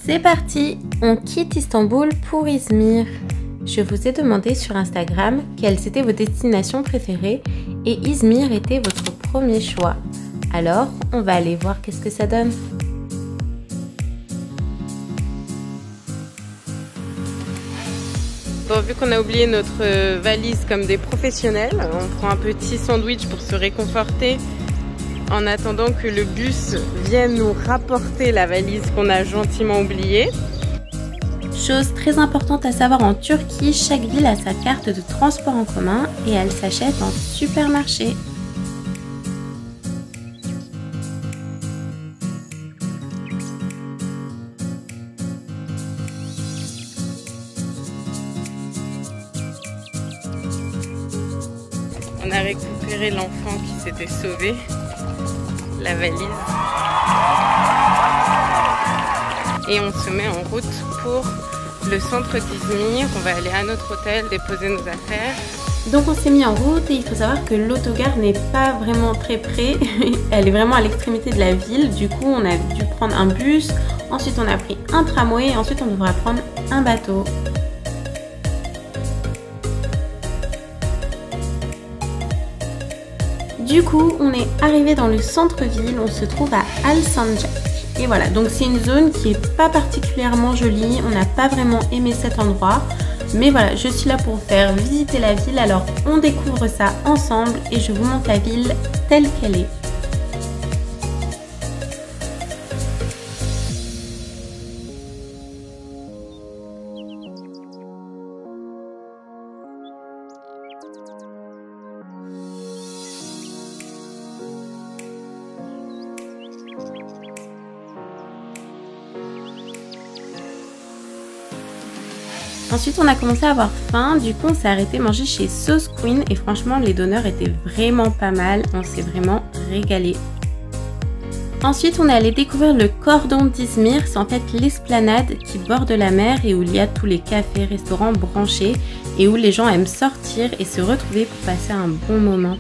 C'est parti, on quitte Istanbul pour Izmir. Je vous ai demandé sur Instagram quelles étaient vos destinations préférées et Izmir était votre premier choix. Alors, on va aller voir qu'est-ce que ça donne. Bon, vu qu'on a oublié notre valise comme des professionnels, on prend un petit sandwich pour se réconforter en attendant que le bus vienne nous rapporter la valise qu'on a gentiment oubliée. Chose très importante à savoir en Turquie, chaque ville a sa carte de transport en commun et elle s'achète en supermarché. On a récupéré l'enfant qui s'était sauvé, la valise. Et on se met en route pour le centre d'Izmir. On va aller à notre hôtel, déposer nos affaires. Donc on s'est mis en route et il faut savoir que l'autogare n'est pas vraiment très près. Elle est vraiment à l'extrémité de la ville. Du coup on a dû prendre un bus, ensuite on a pris un tramway et ensuite on devra prendre un bateau. Du coup, on est arrivé dans le centre-ville, on se trouve à Alsancak. Et voilà, donc c'est une zone qui est pas particulièrement jolie, on n'a pas vraiment aimé cet endroit. Mais voilà, je suis là pour vous faire visiter la ville, alors on découvre ça ensemble et je vous montre la ville telle qu'elle est. Ensuite, on a commencé à avoir faim, du coup on s'est arrêté manger chez Sauce Queen et franchement les donneurs étaient vraiment pas mal, on s'est vraiment régalé. Ensuite, on est allé découvrir le cordon d'Izmir, c'est en fait l'esplanade qui borde la mer et où il y a tous les cafés, restaurants branchés et où les gens aiment sortir et se retrouver pour passer un bon moment.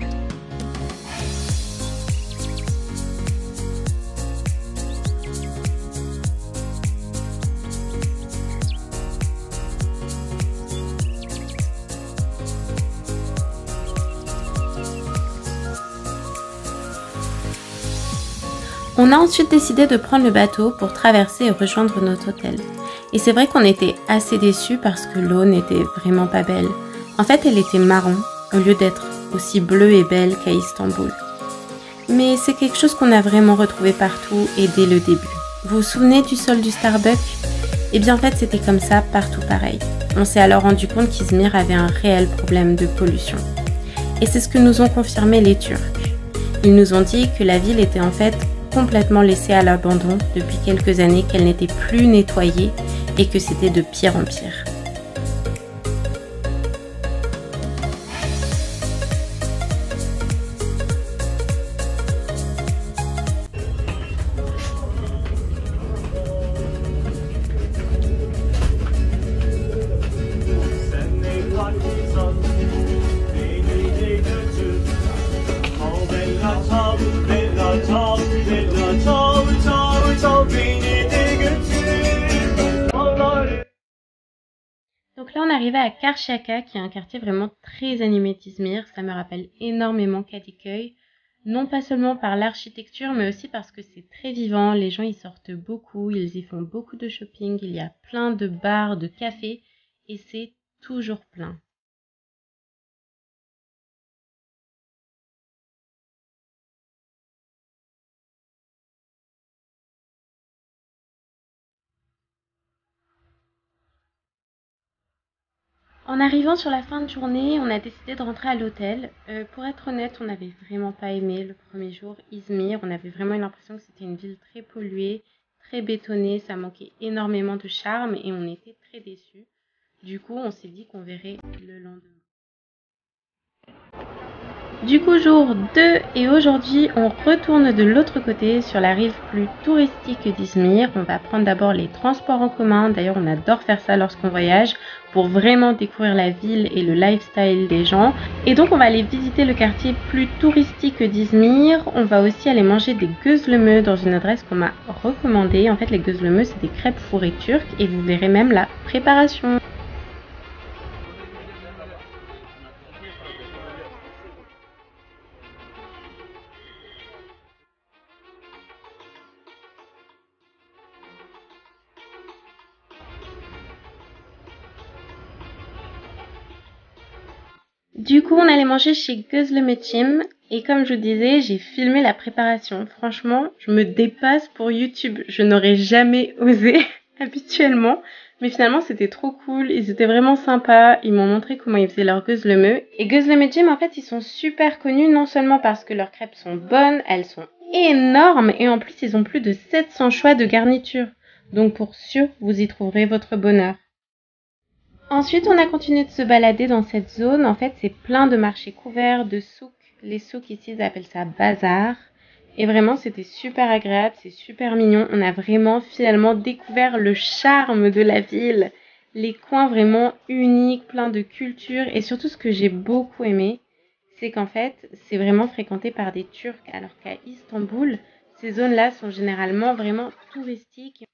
On a ensuite décidé de prendre le bateau pour traverser et rejoindre notre hôtel. Et c'est vrai qu'on était assez déçus parce que l'eau n'était vraiment pas belle. En fait, elle était marron au lieu d'être aussi bleue et belle qu'à Istanbul. Mais c'est quelque chose qu'on a vraiment retrouvé partout et dès le début. Vous vous souvenez du sol du Starbucks? Eh bien en fait, c'était comme ça partout pareil. On s'est alors rendu compte qu'Izmir avait un réel problème de pollution. Et c'est ce que nous ont confirmé les Turcs. Ils nous ont dit que la ville était en fait complètement laissée à l'abandon depuis quelques années, qu'elle n'était plus nettoyée et que c'était de pire en pire. Donc là on est arrivé à Karşıyaka qui est un quartier vraiment très animé d'Izmir, ça me rappelle énormément Kadıköy, non pas seulement par l'architecture mais aussi parce que c'est très vivant, les gens y sortent beaucoup, ils y font beaucoup de shopping, il y a plein de bars, de cafés et c'est toujours plein. En arrivant sur la fin de journée, on a décidé de rentrer à l'hôtel. Pour être honnête, on n'avait vraiment pas aimé le premier jour Izmir. On avait vraiment eu l'impression que c'était une ville très polluée, très bétonnée. Ça manquait énormément de charme et on était très déçus. Du coup, on s'est dit qu'on verrait le lendemain. Du coup, jour 2 et aujourd'hui, on retourne de l'autre côté sur la rive plus touristique d'Izmir. On va prendre d'abord les transports en commun. D'ailleurs, on adore faire ça lorsqu'on voyage pour vraiment découvrir la ville et le lifestyle des gens. Et donc, on va aller visiter le quartier plus touristique d'Izmir. On va aussi aller manger des gözleme dans une adresse qu'on m'a recommandée. En fait, les gözleme, c'est des crêpes fourrées turques et vous verrez même la préparation. Du coup, on allait manger chez Gözlemecim et comme je vous disais, j'ai filmé la préparation. Franchement, je me dépasse pour YouTube. Je n'aurais jamais osé habituellement, mais finalement, c'était trop cool. Ils étaient vraiment sympas. Ils m'ont montré comment ils faisaient leur gözleme. Et Gözlemecim, en fait, ils sont super connus non seulement parce que leurs crêpes sont bonnes, elles sont énormes et en plus, ils ont plus de 700 choix de garnitures. Donc pour sûr, vous y trouverez votre bonheur. Ensuite, on a continué de se balader dans cette zone. En fait, c'est plein de marchés couverts, de souks. Les souks ici, ils appellent ça bazar. Et vraiment, c'était super agréable, c'est super mignon. On a vraiment finalement découvert le charme de la ville. Les coins vraiment uniques, plein de culture. Et surtout, ce que j'ai beaucoup aimé, c'est qu'en fait, c'est vraiment fréquenté par des Turcs. Alors qu'à Istanbul, ces zones-là sont généralement vraiment touristiques.